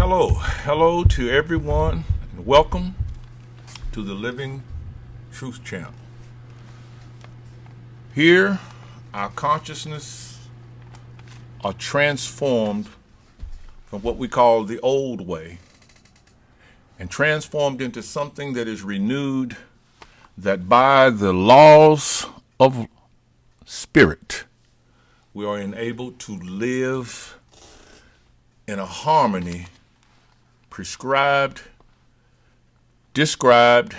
Hello to everyone, and welcome to the Living Truth Channel. Here, our consciousness are transformed from what we call the old way and transformed into something that is renewed, that by the laws of spirit, we are enabled to live in a harmony prescribed, described,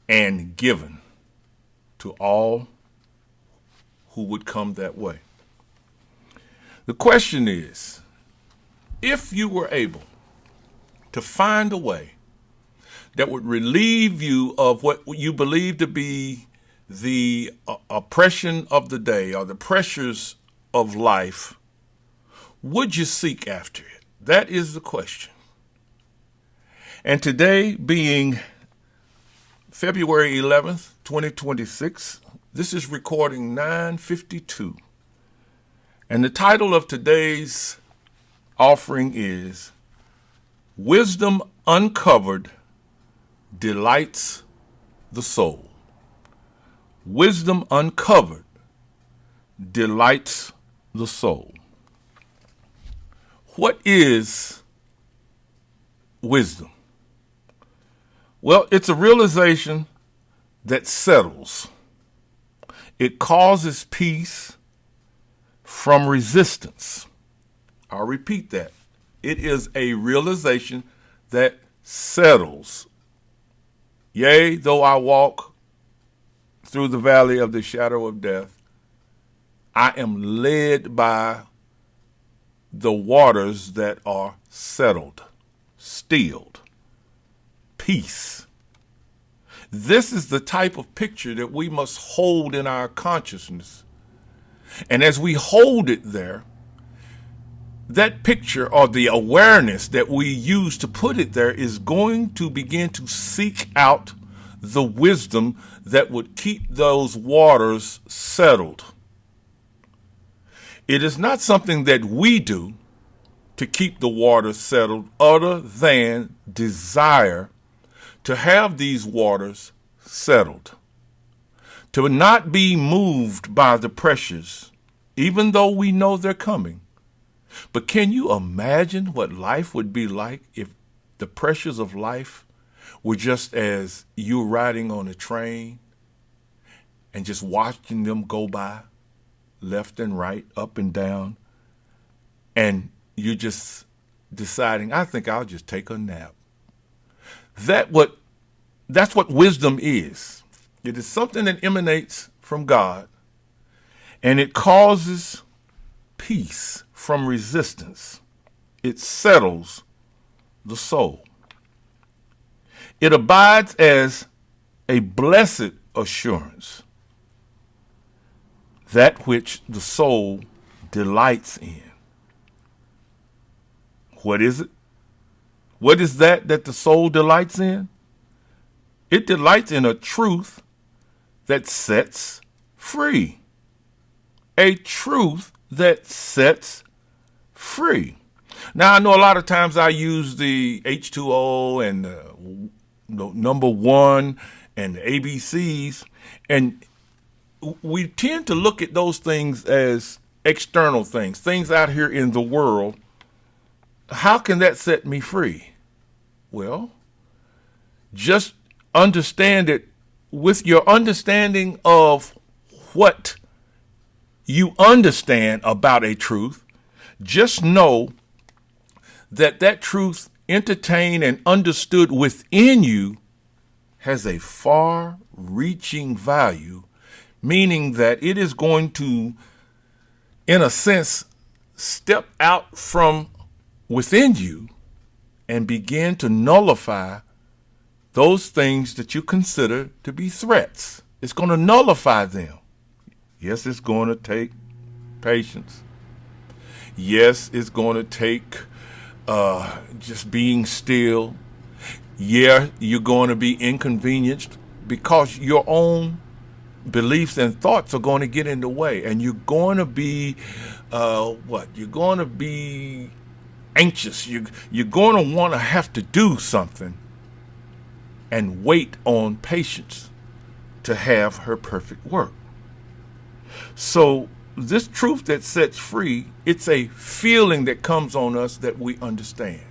and given to all who would come that way. The question is, if you were able to find a way that would relieve you of what you believe to be the oppression of the day or the pressures of life, would you seek after it? That is the question. And today, being February 11th, 2026, this is recording 9:52. And the title of today's offering is Wisdom Uncovered Delights the Soul. Wisdom uncovered delights the soul. What is wisdom? Well, it's a realization that settles. It causes peace from resistance. I'll repeat that. It is a realization that settles. Yea, though I walk through the valley of the shadow of death, I am led by the waters that are settled, stilled, peace. This is the type of picture that we must hold in our consciousness. And as we hold it there, that picture or the awareness that we use to put it there is going to begin to seek out the wisdom that would keep those waters settled. It is not something that we do to keep the water settled other than desire to have these waters settled, to not be moved by the pressures, even though we know they're coming. But can you imagine what life would be like if the pressures of life were just as you riding on a train and just watching them go by? Left and right, up and down, and you're just deciding, I think I'll just take a nap. That's what wisdom is. It is something that emanates from God, and it causes peace from resistance. It settles the soul. It abides as a blessed assurance, that which the soul delights in. What is it? What is that the soul delights in? It delights in a truth that sets free. A truth that sets free. Now, I know a lot of times I use the H2O and the number one and the ABCs, and we tend to look at those things as external things out here in the world. How can that set me free? Well, just understand it with your understanding of what you understand about a truth. Just know that truth entertained and understood within you has a far-reaching value, meaning that it is going to, in a sense, step out from within you and begin to nullify those things that you consider to be threats. It's going to nullify them. Yes, it's going to take patience. Yes, it's going to take just being still. Yeah, you're going to be inconvenienced because your own beliefs and thoughts are going to get in the way, and you're going to be You're going to be anxious. You're going to want to have to do something and wait on patience to have her perfect work. So this truth that sets free, it's a feeling that comes on us that we understand.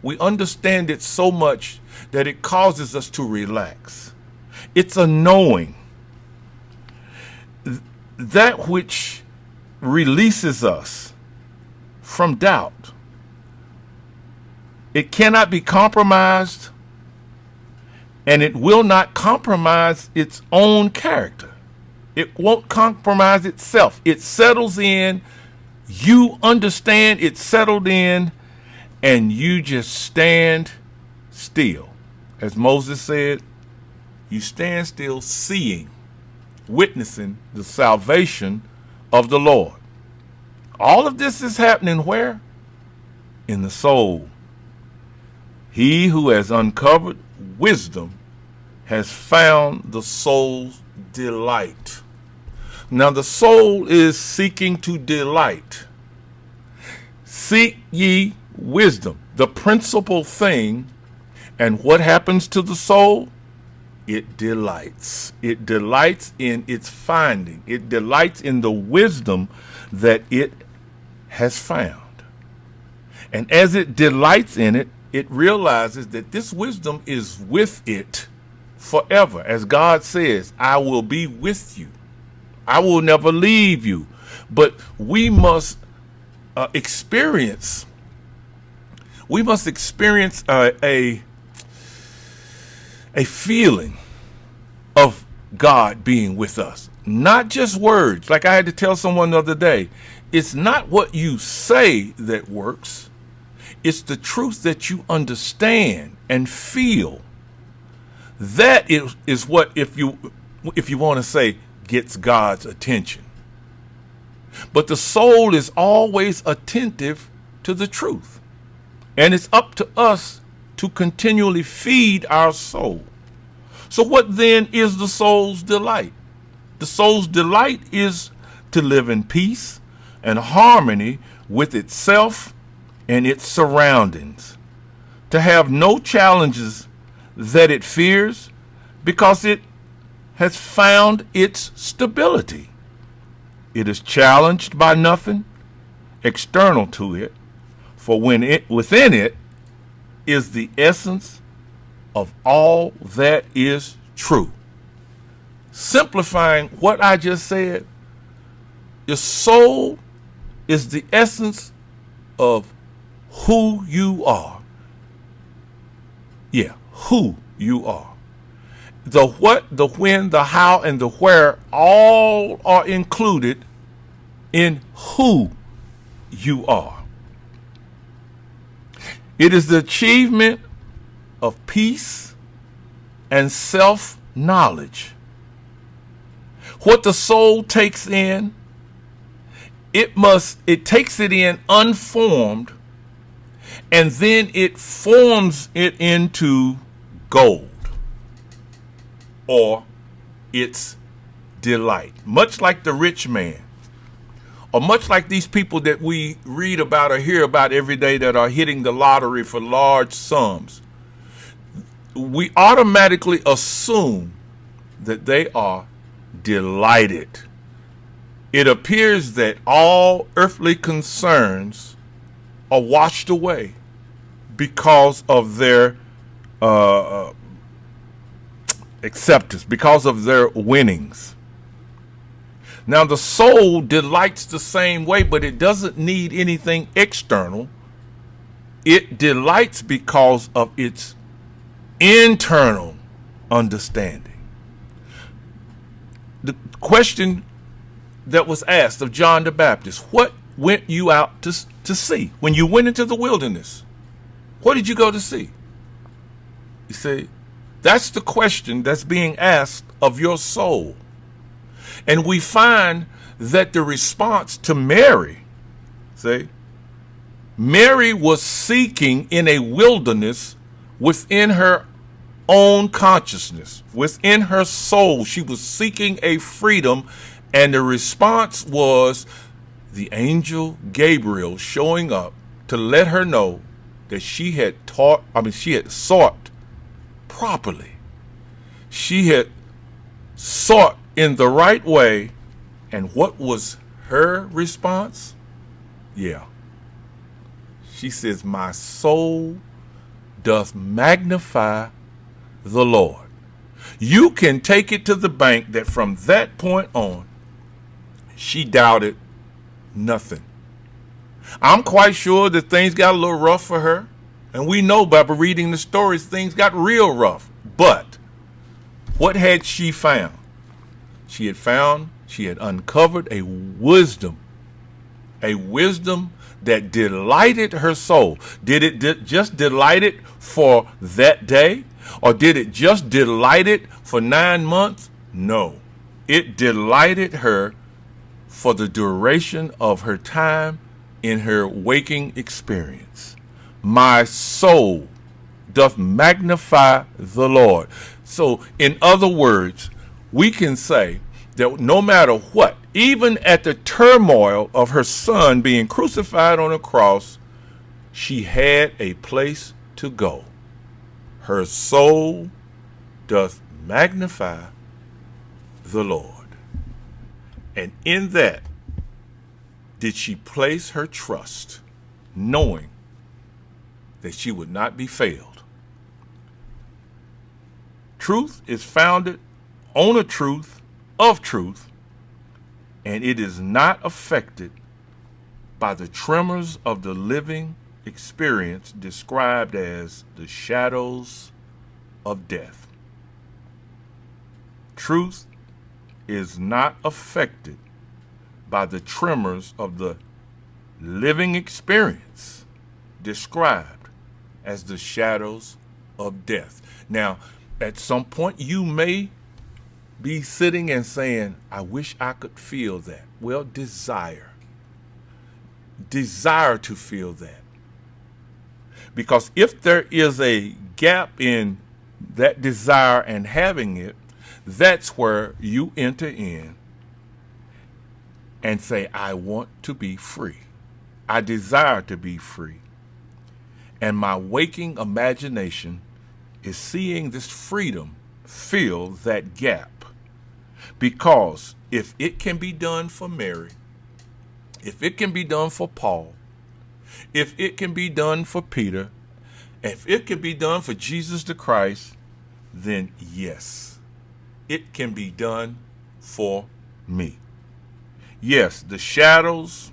We understand it so much that it causes us to relax. It's a knowing. That which releases us from doubt. It cannot be compromised, and it will not compromise its own character. It won't compromise itself. It settles in. You understand it's settled in, and you just stand still. As Moses said, you stand still seeing, witnessing the salvation of the Lord. All of this is happening where? In the soul. He who has uncovered wisdom has found the soul's delight. Now the soul is seeking to delight. Seek ye wisdom, the principal thing. And what happens to the soul? It delights. It delights in its finding. It delights in the wisdom that it has found. And as it delights in it, it realizes that this wisdom is with it forever. As God says, I will be with you. I will never leave you. But we must experience a feeling of God being with us. Not just words. Like I had to tell someone the other day, it's not what you say that works. It's the truth that you understand and feel. That is what, if you want to say, gets God's attention. But the soul is always attentive to the truth. And it's up to us to continually feed our soul. So what then is the soul's delight? The soul's delight is to live in peace and harmony with itself and its surroundings, to have no challenges that it fears because it has found its stability. It is challenged by nothing external to it, for within it is the essence of all that is true. Simplifying what I just said, your soul is the essence of who you are. Yeah, who you are. The what, the when, the how, and the where all are included in who you are. It is the achievement of peace and self-knowledge. What the soul takes in, it takes it in unformed, and then it forms it into gold, or its delight. Much like the rich man, or much like these people that we read about or hear about every day that are hitting the lottery for large sums. We automatically assume that they are delighted. It appears that all earthly concerns are washed away because of their acceptance, because of their winnings. Now the soul delights the same way, but it doesn't need anything external. It delights because of its internal understanding. The question that was asked of John the Baptist, what went you out to see? When you went into the wilderness, what did you go to see? You see, that's the question that's being asked of your soul. And we find that the response to Mary, Mary was seeking in a wilderness within her own consciousness, within her soul. She was seeking a freedom, and the response was the angel Gabriel showing up to let her know that she had sought properly. She had sought in the right way. And what was her response? Yeah. She says, my soul doth magnify the Lord. You can take it to the bank that from that point on, she doubted nothing. I'm quite sure that things got a little rough for her. And we know by reading the stories, things got real rough. But what had she found? She had uncovered a wisdom that delighted her soul. Did it just delight it for that day? Or did it just delight it for 9 months? No. It delighted her for the duration of her time in her waking experience. My soul doth magnify the Lord. So, in other words, we can say that no matter what, even at the turmoil of her son being crucified on a cross, she had a place to go. Her soul doth magnify the Lord. And in that did she place her trust, knowing that she would not be failed. Truth is founded on a truth of truth, and it is not affected by the tremors of the living experience described as the shadows of death. Truth is not affected by the tremors of the living experience described as the shadows of death. Now, at some point you may be sitting and saying, I wish I could feel that. Well, desire to feel that. Because if there is a gap in that desire and having it, that's where you enter in and say, I want to be free. I desire to be free. And my waking imagination is seeing this freedom fill that gap. Because if it can be done for Mary, if it can be done for Paul, if it can be done for Peter, if it can be done for Jesus the Christ, then yes, it can be done for me. Yes, the shadows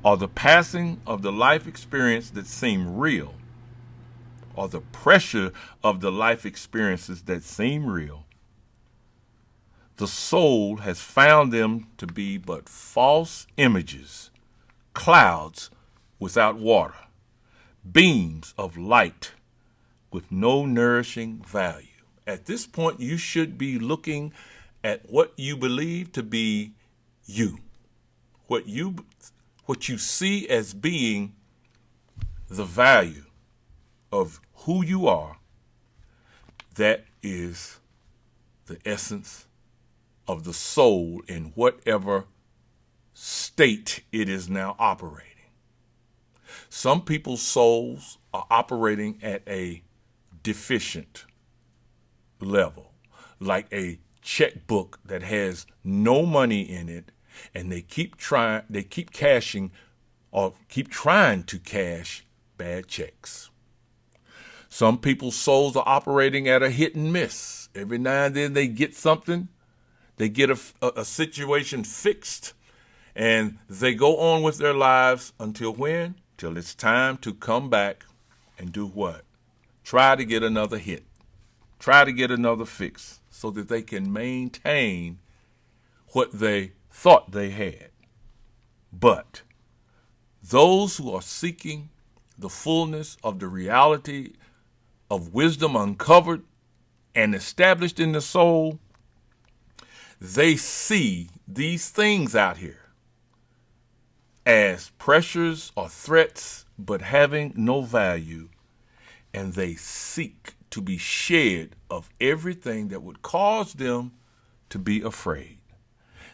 or the passing of the life experience that seem real, or the pressure of the life experiences that seem real, the soul has found them to be but false images, clouds without water, beams of light with no nourishing value. At this point, you should be looking at what you believe to be you, what you see as being the value of who you are. That is the essence of the soul in whatever state it is now operating. Some people's souls are operating at a deficient level, like a checkbook that has no money in it, and they keep trying to cash bad checks. Some people's souls are operating at a hit and miss. Every now and then they get something, they get a situation fixed, and they go on with their lives until when? Till it's time to come back and do what? Try to get another hit. Try to get another fix so that they can maintain what they thought they had. But those who are seeking the fullness of the reality of wisdom uncovered and established in the soul, they see these things out here as pressures or threats, but having no value, and they seek to be shed of everything that would cause them to be afraid.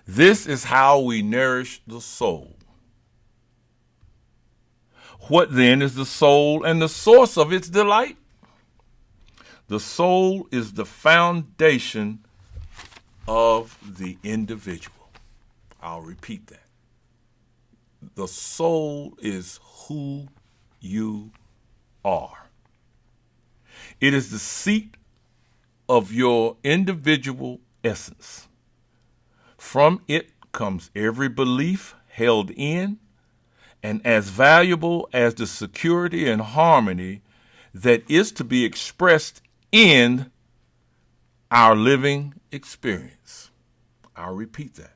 This is how we nourish the soul. What then is the soul and the source of its delight? The soul is the foundation of the individual. I'll repeat that. The soul is who you are. It is the seat of your individual essence. From it comes every belief held in, and as valuable as the security and harmony that is to be expressed in our living experience. I'll repeat that.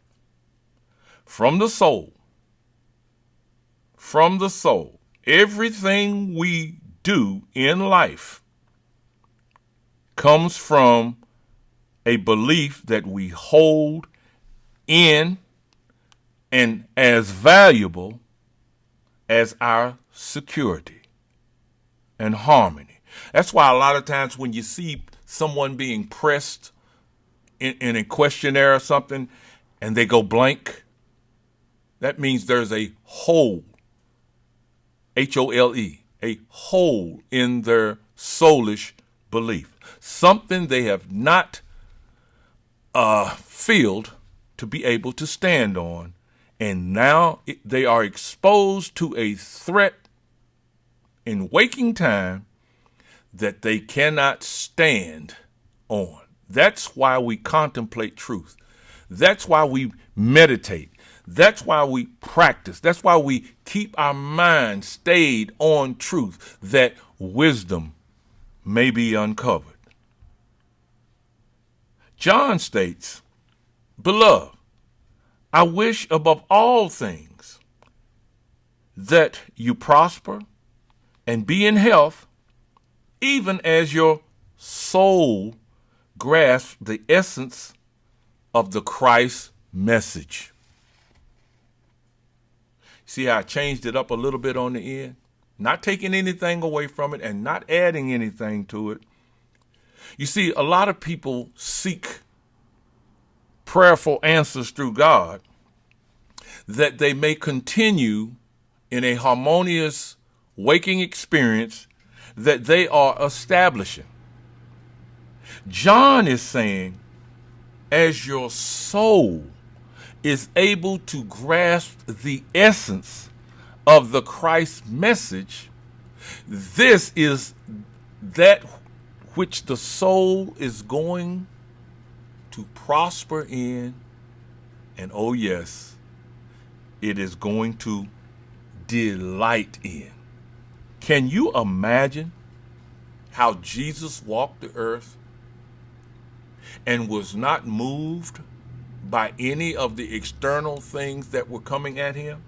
From the soul, everything we do in life comes from a belief that we hold in and as valuable as our security and harmony. That's why a lot of times when you see someone being pressed in a questionnaire or something and they go blank, that means there's a hole, H-O-L-E, a hole in their soulish belief. Something they have not filled to be able to stand on. And now they are exposed to a threat in waking time that they cannot stand on. That's why we contemplate truth. That's why we meditate. That's why we practice. That's why we keep our mind stayed on truth, that wisdom may be uncovered. John states, "Beloved, I wish above all things that you prosper and be in health, even as your soul grasps the essence of the Christ message." See how I changed it up a little bit on the end? Not taking anything away from it and not adding anything to it. You see, a lot of people seek prayerful answers through God that they may continue in a harmonious waking experience that they are establishing. John is saying, as your soul is able to grasp the essence of the Christ message, this is that which the soul is going to prosper in, and oh yes, it is going to delight in. Can you imagine how Jesus walked the earth and was not moved by any of the external things that were coming at him?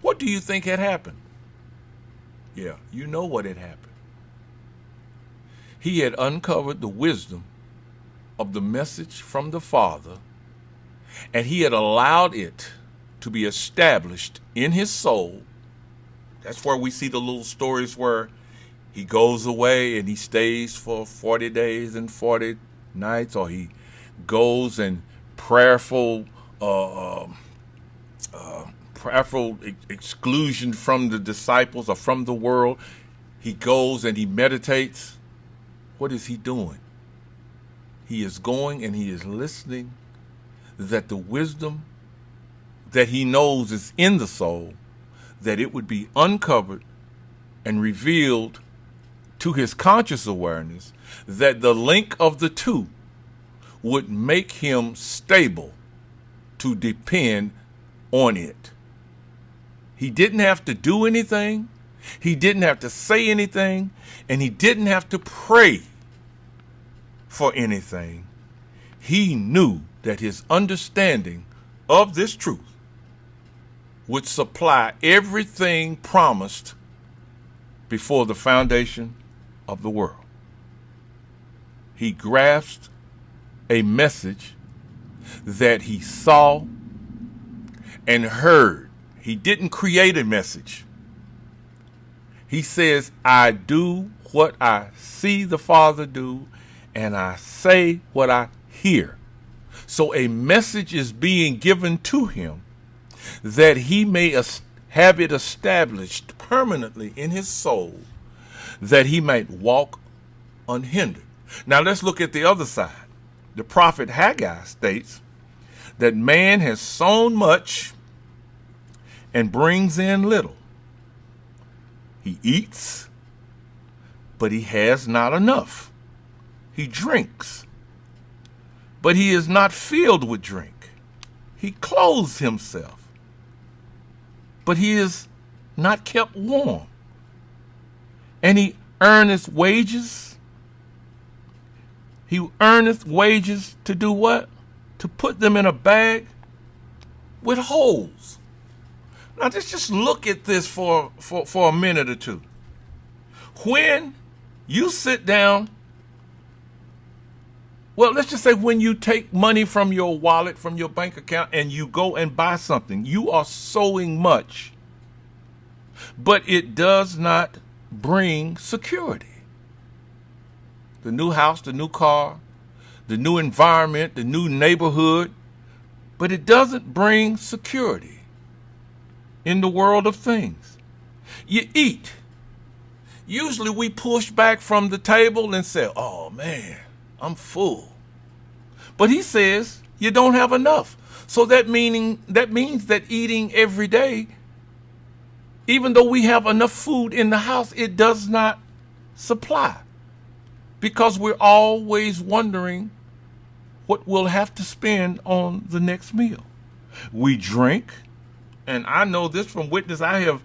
What do you think had happened? Yeah, you know what had happened. He had uncovered the wisdom of the message from the Father, and he had allowed it to be established in his soul. That's where we see the little stories where he goes away and he stays for 40 days and 40 nights, or he goes and prayerful exclusion from the disciples or from the world. He goes and he meditates. What is he doing? He is going and he is listening that the wisdom that he knows is in the soul, that it would be uncovered and revealed to his conscious awareness, that the link of the two would make him stable to depend on it. He didn't have to do anything. He didn't have to say anything, and he didn't have to pray for anything. He knew that his understanding of this truth would supply everything promised before the foundation of the world. He grasped a message that he saw and heard. He didn't create a message. He says, I do what I see the Father do, and I say what I hear. So a message is being given to him that he may have it established permanently in his soul, that he might walk unhindered. Now let's look at the other side. The prophet Haggai states that man has sown much and brings in little. He eats, but he has not enough. He drinks, but he is not filled with drink. He clothes himself, but he is not kept warm. And he earneth wages. He earneth wages to do what? To put them in a bag with holes. Now just look at this for a minute or two. When you sit down, well, let's just say when you take money from your wallet, from your bank account, and you go and buy something, you are sowing much, but it does not bring security. The new house, the new car, the new environment, the new neighborhood, but it doesn't bring security in the world of things. You eat. Usually we push back from the table and say, oh man, I'm full. But he says you don't have enough. So that means that eating every day, even though we have enough food in the house, it does not supply. Because we're always wondering what we'll have to spend on the next meal. We drink, and I know this from witness, I have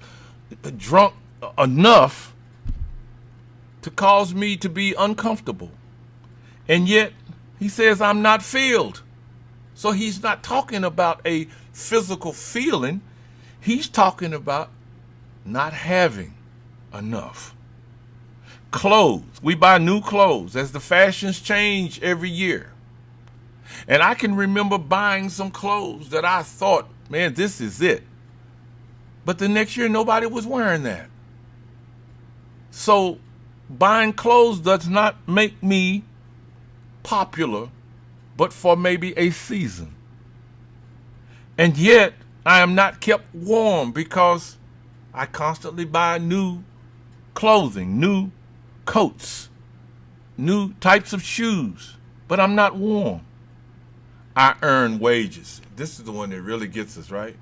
drunk enough to cause me to be uncomfortable. And yet, he says I'm not filled. So he's not talking about a physical feeling. He's talking about not having enough. Clothes. We buy new clothes as the fashions change every year. And I can remember buying some clothes that I thought, man, this is it. But the next year, nobody was wearing that. So buying clothes does not make me popular, but for maybe a season. And yet, I am not kept warm because I constantly buy new clothing, new coats, new types of shoes, but I'm not warm. I earn wages. This is the one that really gets us, right?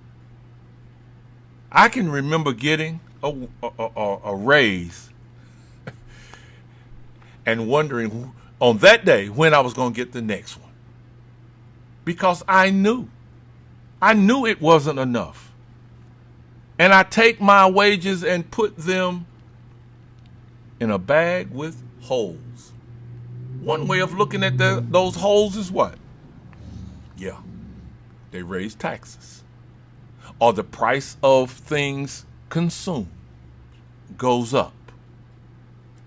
I can remember getting a raise and wondering on that day when I was going to get the next one. Because I knew it wasn't enough. And I take my wages and put them in a bag with holes. One way of looking at those holes is what? Yeah, they raise taxes. Or the price of things consumed goes up.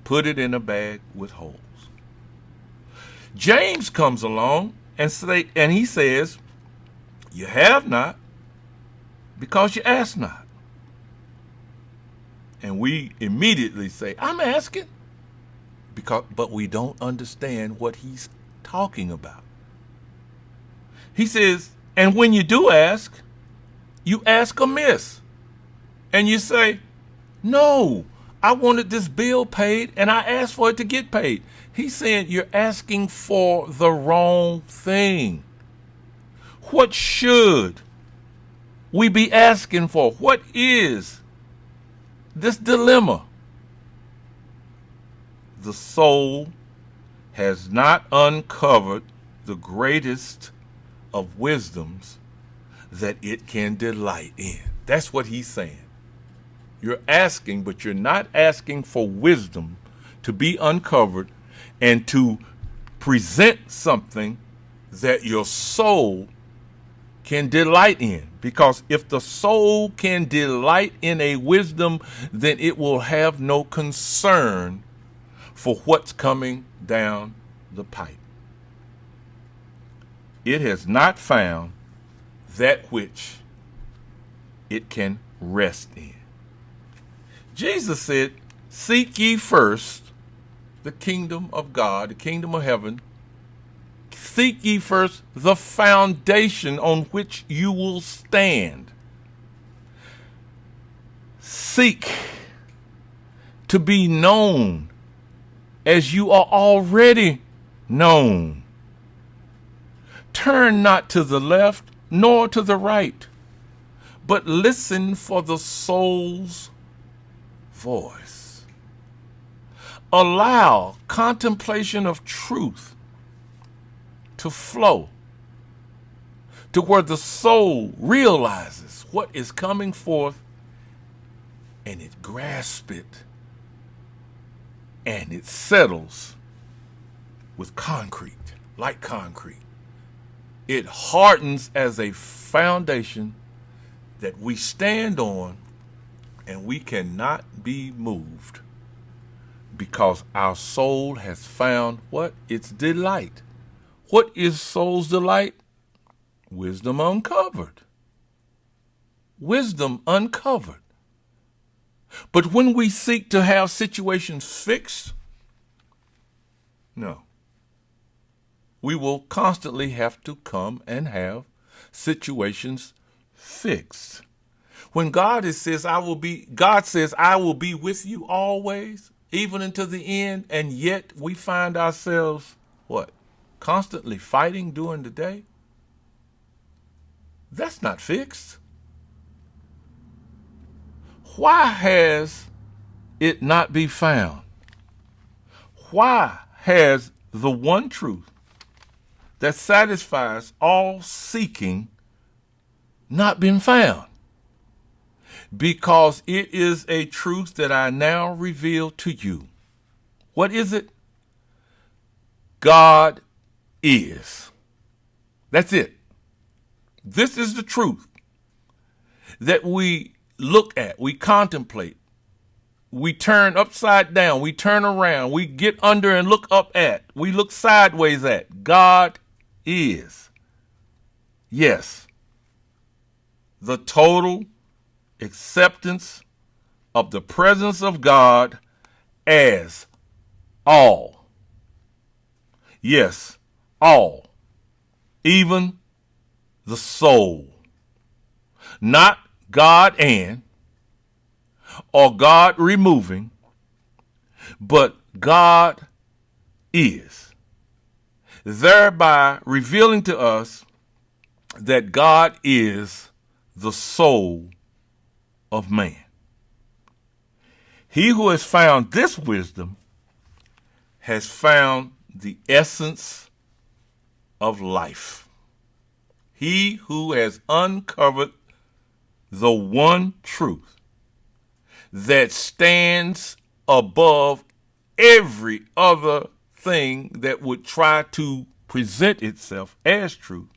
Put it in a bag with holes. James comes along and he says, you have not because you ask not. And we immediately say, I'm asking, but we don't understand what he's talking about. He says, and when you do ask, you ask amiss. And you say, no, I wanted this bill paid and I asked for it to get paid. He's saying you're asking for the wrong thing. What should we be asking for? What is this dilemma? The soul has not uncovered the greatest of wisdoms that it can delight in. That's what he's saying. You're asking, but you're not asking for wisdom to be uncovered and to present something that your soul can delight in. Because if the soul can delight in a wisdom, then it will have no concern for what's coming down the pipe. It has not found that which it can rest in. Jesus said, seek ye first the kingdom of God, the kingdom of heaven. Seek ye first the foundation on which you will stand. Seek to be known as you are already known. Turn not to the left nor to the right, but listen for the soul's voice. Allow contemplation of truth to flow to where the soul realizes what is coming forth, and it grasps it, and it settles with concrete, like concrete. It hardens as a foundation that we stand on, and we cannot be moved because our soul has found what? Its delight. What is soul's delight? Wisdom uncovered. Wisdom uncovered. But when we seek to have situations fixed, no. We will constantly have to come and have situations fixed. When God says, I will be with you always, even until the end, and yet we find ourselves, what? Constantly fighting during the day? That's not fixed. Why has it not been found? Why has the one truth that satisfies all seeking not been found? Because it is a truth that I now reveal to you. What is it? God is. That's it. This is the truth that we look at, we contemplate, we turn upside down, we turn around, we get under and look up at, we look sideways at. God is. Yes. The total acceptance of the presence of God as all. Yes, all. Even the soul. Not God and, or God removing, but God is. Thereby revealing to us that God is the soul of man. He who has found this wisdom has found the essence of life. He who has uncovered the one truth that stands above every other thing that would try to present itself as truth.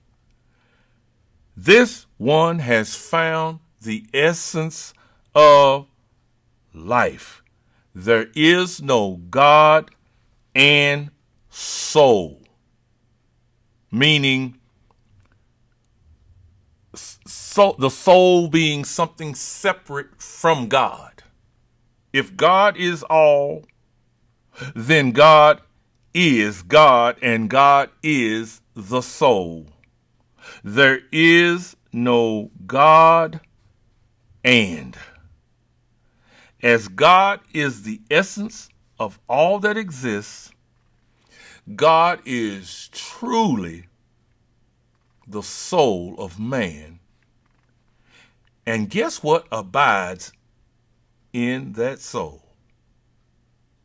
This one has found the essence of life. There is no God and soul, meaning the soul being something separate from God. If God is all, then God is God, and God is the soul. There is no God and. As God is the essence of all that exists, God is truly the soul of man. And guess what abides in that soul?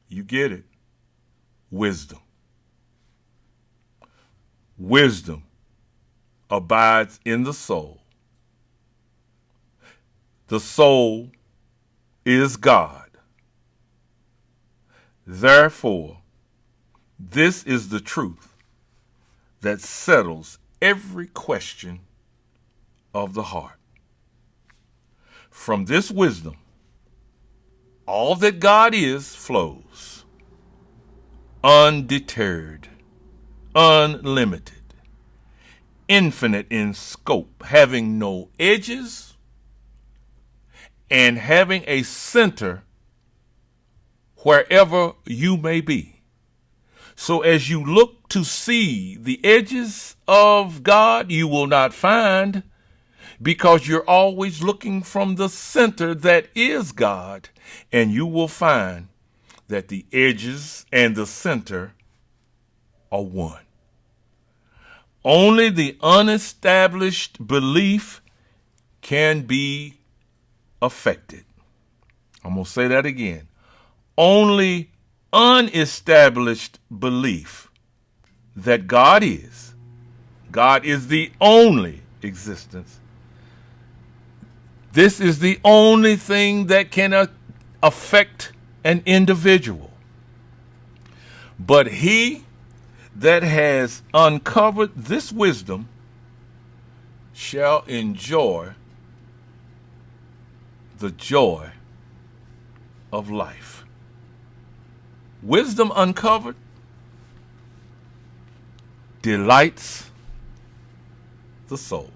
You get it. Wisdom. Wisdom abides in the soul. The soul is God. Therefore, this is the truth that settles every question of the heart. From this wisdom, all that God is flows, undeterred, unlimited, infinite in scope, having no edges, and having a center wherever you may be. So as you look to see the edges of God, you will not find, because you're always looking from the center that is God, and you will find that the edges and the center are one. Only the unestablished belief can be affected. I'm going to say that again. Only unestablished belief that God is the only existence. This is the only thing that can affect an individual. But he that has uncovered this wisdom shall enjoy the joy of life. Wisdom uncovered delights the soul.